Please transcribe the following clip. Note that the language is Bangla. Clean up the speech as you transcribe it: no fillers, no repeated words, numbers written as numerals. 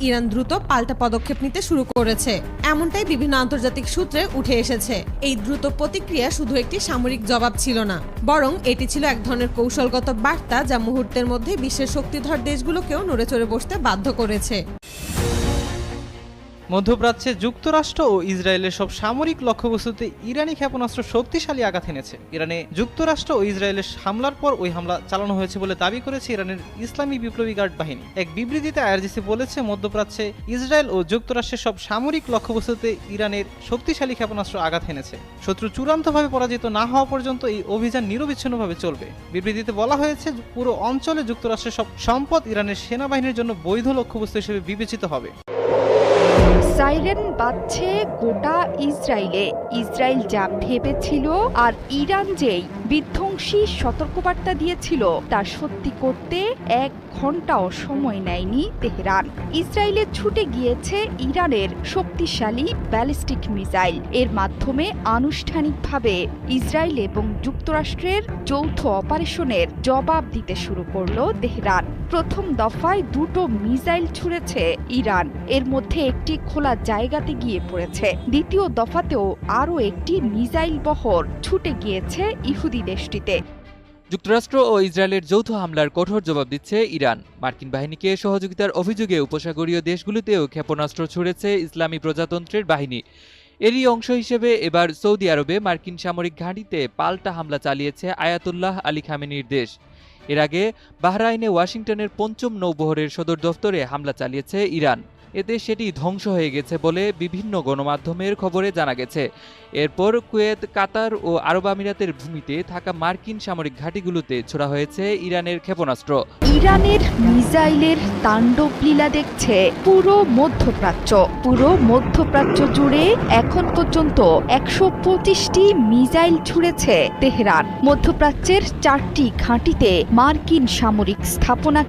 ইরান দ্রুত পাল্টা পদক্ষেপ নিতে শুরু করেছে, এমনটাই বিভিন্ন আন্তর্জাতিক সূত্রে উঠে এসেছে। এই দ্রুত প্রতিক্রিয়া শুধু একটি সামরিক জবাব ছিল না, বরং এটি ছিল এক ধরনের কৌশলগত বার্তা যা মুহূর্তের মধ্যে বিশ্বের শক্তিধর দেশগুলোকেও নড়েচড়ে বসতে বাধ্য করেছে। মধ্যপ্রাচ্যে যুক্তরাষ্ট্র ও ইসরায়েলের সব সামরিক লক্ষ্যবস্তুতে ইরানি ক্ষেপণাস্ত্র শক্তিশালী আঘাত এনেছে। ইরানে যুক্তরাষ্ট্র ও ইসরায়েলের হামলার পর ওই হামলা চালানো হয়েছে বলে দাবি করেছে ইরানের ইসলামী বিপ্লবী গার্ড বাহিনী। এক বিবৃতিতে আইআরজিসি বলেছে, মধ্যপ্রাচ্যে ইসরায়েল ও যুক্তরাষ্ট্রের সব সামরিক লক্ষ্যবস্তুতে ইরানের শক্তিশালী ক্ষেপণাস্ত্র আঘাত এনেছে। শত্রু চূড়ান্তভাবে পরাজিত না হওয়া পর্যন্ত এই অভিযান নিরবিচ্ছিন্নভাবে চলবে। বিবৃতিতে বলা হয়েছে, পুরো অঞ্চলে যুক্তরাষ্ট্রের সব সম্পদ ইরানের সেনাবাহিনীর জন্য বৈধ লক্ষ্যবস্তু হিসেবে বিবেচিত হবে। সাইরেন বাজছে গোটা ইসরায়েলে। ইসরায়েল যা ভেবেছিল আর ইরান যেই বিধ্বংসী সতর্কবার্তা দিয়েছিল তা সত্যি করতে 1 ঘন্টাও সময় নেয়নি তেহরান। ইসরায়েলে ছুটে গিয়েছে ইরানের শক্তিশালী ব্যালিস্টিক মিসাইল। এর মাধ্যমে আনুষ্ঠানিকভাবে ইসরায়েল এবং যুক্তরাষ্ট্রের যৌথ অপারেশনের জবাব দিতে শুরু করল তেহরান। প্রথম দফায় 2টো মিসাইল ছুড়েছে ইরান, এর মধ্যে একটি খোলা জায়গাতে গিয়ে পড়েছে। দ্বিতীয় দফাতেও আরও একটি মিসাইল বহর ছুটে গিয়েছে ইহুদি দেশটিতে। যুক্তরাষ্ট্র ও ইসরায়েলের যৌথ হামলার কঠোর জবাব দিচ্ছে ইরান। মার্কিন বাহিনীকে সহযোগিতার অভিযোগে উপসাগরীয় দেশগুলোতেও ক্ষেপণাস্ত্র ছুড়েছে ইসলামী প্রজাতন্ত্রের বাহিনী। এরই অংশ হিসেবে এবার সৌদি আরবে মার্কিন সামরিক ঘাঁটিতে পাল্টা হামলা চালিয়েছে আয়াতুল্লাহ আলী খামেনির দেশ। এর আগে বাহরাইনে ওয়াশিংটনের 5ম নৌবহরের সদর দফতরে হামলা চালিয়েছে ইরান। এতে সেটি ধ্বংস হয়ে গেছে বলে বিভিন্ন গণমাধ্যমের খবরে জানা গেছে। এরপর কুয়েত, কাতার ও আরব আমিরাতের ভূমিতে থাকা মার্কিন সামরিক ঘাঁটিগুলোতে ছোড়া হয়েছে ইরানের ক্ষেপণাস্ত্র। ইরানের মিসাইলের তাণ্ডব লীলা দেখছে পুরো মধ্যপ্রাচ্য জুড়ে এখন পর্যন্ত 125টি মিসাইল ছুড়েছে তেহরান। মধ্যপ্রাচ্যের 4টি ঘাঁটিতে মার্কিন সামরিক স্থাপনা